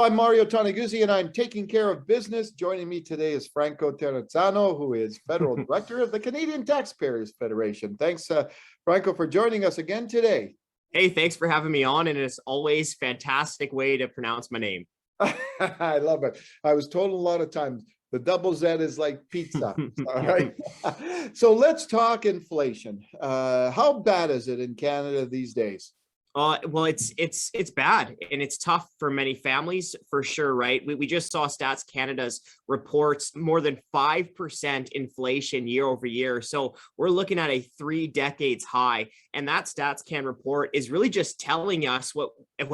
I'm Mario Toneguzzi, and I'm taking care of business. Joining me today is Franco Terrazzano, who is Federal Director of the Canadian Taxpayers Federation. Thanks, Franco, for joining us again today. Hey, thanks for having me on, and it's always fantastic way to pronounce my name. I love it. I was told a lot of times the double Z is like pizza. All right. So let's talk inflation. How bad is it in Canada these days? Well, it's bad, and it's tough for many families for sure, right? We just saw Stats Canada's reports more than 5% inflation year over year. So we're looking at a 3 decades high, and that Stats Can report is really just telling us what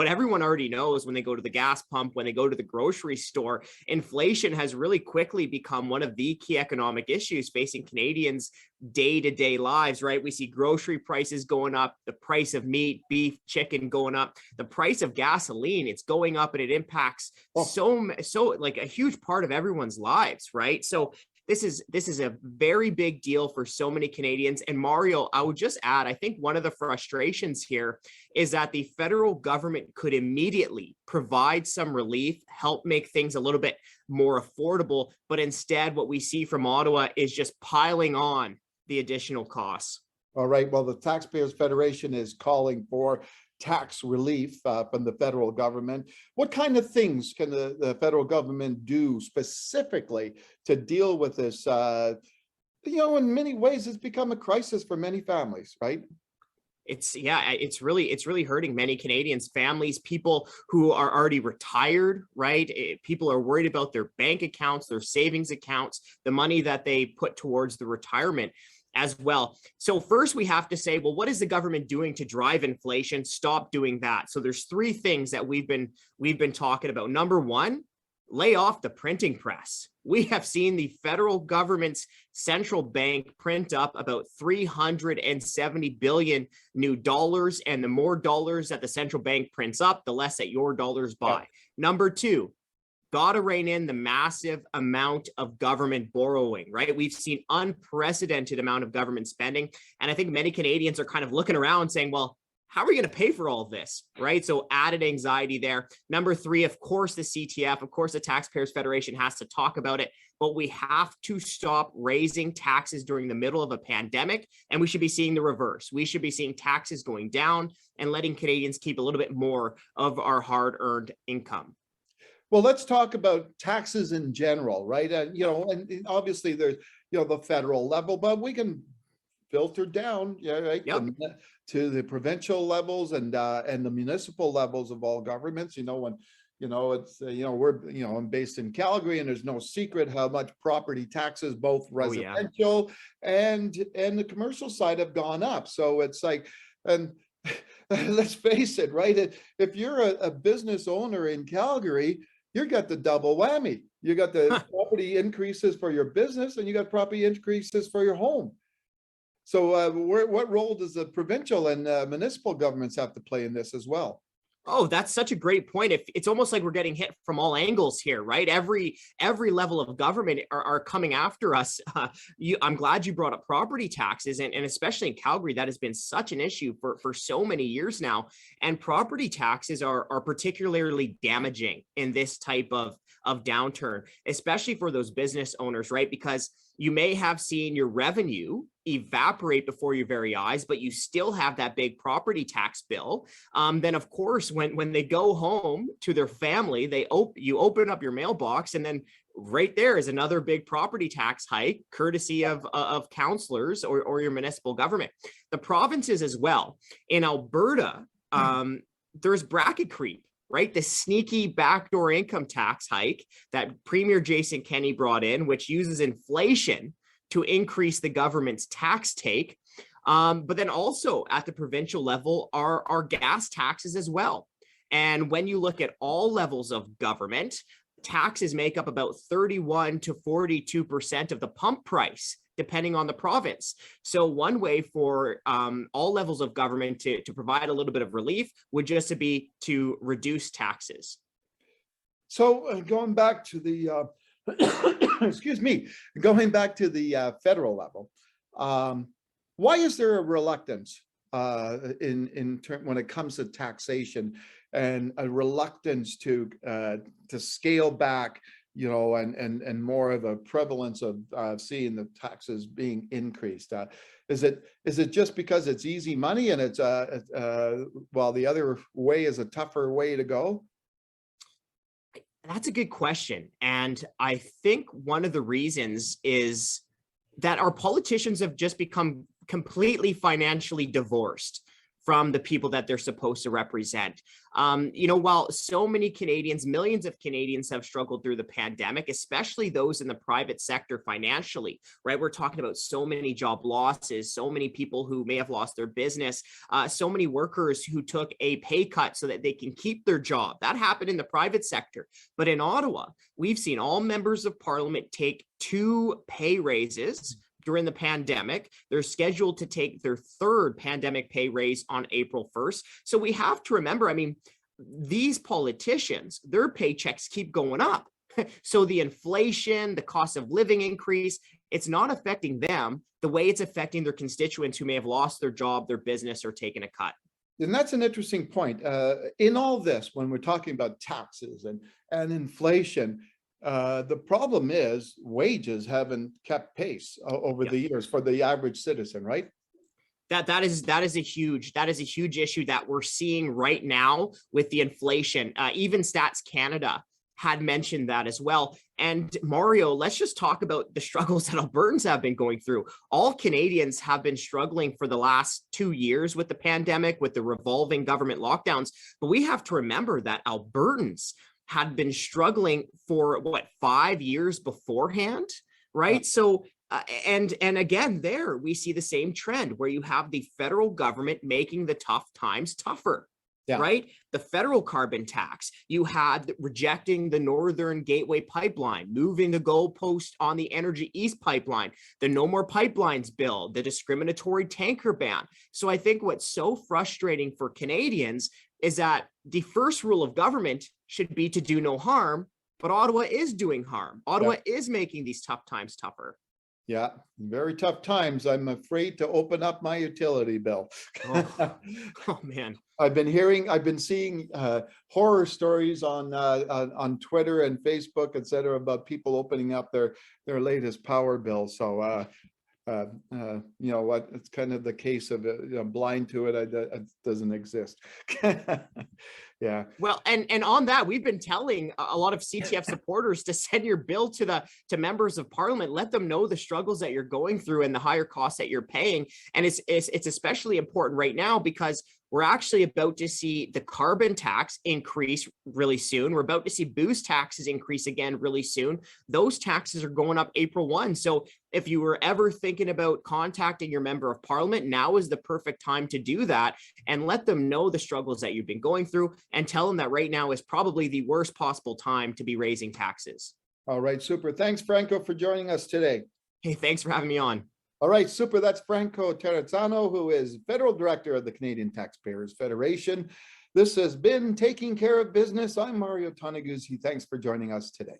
everyone already knows when they go to the gas pump, when they go to the grocery store. Inflation has really quickly become one of the key economic issues facing Canadians' day-to-day lives, right? We see grocery prices going up, the price of meat, beef, chicken going up, the price of gasoline, it's going up, and it impacts so like a huge part of everyone's lives, right? So this is a very big deal for so many Canadians. And Mario, I would just add, I think one of the frustrations here is that the federal government could immediately provide some relief, help make things a little bit more affordable, but instead what we see from Ottawa is just piling on the additional costs. All right. Well, the Taxpayers Federation is calling for tax relief from the federal government. What kind of things can the federal government do specifically to deal with this? In many ways, it's become a crisis for many families, right? It's really hurting many Canadians, families, people who are already retired, right? People are worried about their bank accounts, their savings accounts, the money that they put towards the retirement as well. So first we have to say, well, what is the government doing to drive inflation? Stop doing that. So there's 3 things that we've been talking about. Number 1, lay off the printing press. We have seen the federal government's central bank print up about 370 billion new dollars, and the more dollars that the central bank prints up, the less that your dollars buy. Yep. Number 2, got to rein in the massive amount of government borrowing, right? We've seen unprecedented amount of government spending. And I think many Canadians are kind of looking around saying, well, how are we going to pay for all of this, right? So added anxiety there. Number 3, of course, the CTF, of course, the Taxpayers Federation has to talk about it, but we have to stop raising taxes during the middle of a pandemic. And we should be seeing the reverse. We should be seeing taxes going down and letting Canadians keep a little bit more of our hard-earned income. Well, let's talk about taxes in general, right? And obviously there's, the federal level, but we can filter down, right, yep, to the provincial levels and the municipal levels of all governments. When it's I'm based in Calgary, and there's no secret how much property taxes, both residential and the commercial side, have gone up. So it's like, and let's face it, right? If you're a business owner in Calgary, you got the double whammy. You got the property increases for your business, and you got property increases for your home. So what role does the provincial and municipal governments have to play in this as well? Oh, that's such a great point. It's almost like we're getting hit from all angles here, right? Every level of government are coming after us. I'm glad you brought up property taxes, and especially in Calgary, that has been such an issue for so many years now. And property taxes are particularly damaging in this type of downturn, especially for those business owners, right? Because you may have seen your revenue evaporate before your very eyes, but you still have that big property tax bill. Then, of course, when they go home to their family, you open up your mailbox, and then right there is another big property tax hike, courtesy of councillors or your municipal government. The provinces as well. In Alberta, there's bracket creep, right? The sneaky backdoor income tax hike that Premier Jason Kenney brought in, which uses inflation to increase the government's tax take. But then also at the provincial level are gas taxes as well. And when you look at all levels of government, taxes make up about 31 to 42% of the pump price, depending on the province. So one way for all levels of government to provide a little bit of relief would just be to reduce taxes. So going back to the, excuse me, going back to the federal level, why is there a reluctance when it comes to taxation? and a reluctance to scale back, you know, and more of a prevalence of seeing the taxes being increased. Is it just because it's easy money and it's while the other way is a tougher way to go? That's a good question. And I think one of the reasons is that our politicians have just become completely financially divorced from the people that they're supposed to represent. You know, while so many Canadians, millions of Canadians have struggled through the pandemic, especially those in the private sector financially, right? We're talking about so many job losses, so many people who may have lost their business, so many workers who took a pay cut so that they can keep their job. That happened in the private sector. But in Ottawa, we've seen all members of parliament take 2 pay raises during the pandemic. They're scheduled to take their 3rd pandemic pay raise on April 1st. So we have to remember, I mean, these politicians, their paychecks keep going up. So the inflation, the cost of living increase, it's not affecting them the way it's affecting their constituents who may have lost their job, their business, or taken a cut. And that's an interesting point. In all this, when we're talking about taxes and inflation, the problem is wages haven't kept pace over the years for the average citizen, right? That is a huge issue that we're seeing right now with the inflation. Even Stats Canada had mentioned that as well. And Mario, let's just talk about the struggles that Albertans have been going through. All Canadians have been struggling for the last 2 years with the pandemic, with the revolving government lockdowns. But we have to remember that Albertans had been struggling for 5 years beforehand, right? So, and again, there we see the same trend where you have the federal government making the tough times tougher. Right? The federal carbon tax, you had rejecting the Northern Gateway pipeline, moving the goalpost on the Energy East pipeline, the No More Pipelines bill, the discriminatory tanker ban. So I think what's so frustrating for Canadians is that the first rule of government should be to do no harm, but Ottawa is doing harm. Ottawa is making these tough times tougher. Yeah, very tough times. I'm afraid to open up my utility bill. Oh man. I've been seeing horror stories on Twitter and Facebook, et cetera, about people opening up their latest power bill. So, you know what, it's kind of the case of blind to it. It doesn't exist. Yeah. Well, and on that, we've been telling a lot of CTF supporters to send your bill to members of parliament, let them know the struggles that you're going through and the higher costs that you're paying. And it's especially important right now because we're actually about to see the carbon tax increase really soon. We're about to see booze taxes increase again really soon. Those taxes are going up April 1. So if you were ever thinking about contacting your member of parliament, now is the perfect time to do that and let them know the struggles that you've been going through and tell them that right now is probably the worst possible time to be raising taxes. All right, super. Thanks, Franco, for joining us today. Hey, thanks for having me on. All right, super. That's Franco Terrazzano, who is Federal Director of the Canadian Taxpayers Federation. This has been Taking Care of Business. I'm Mario Toneguzzi. Thanks for joining us today.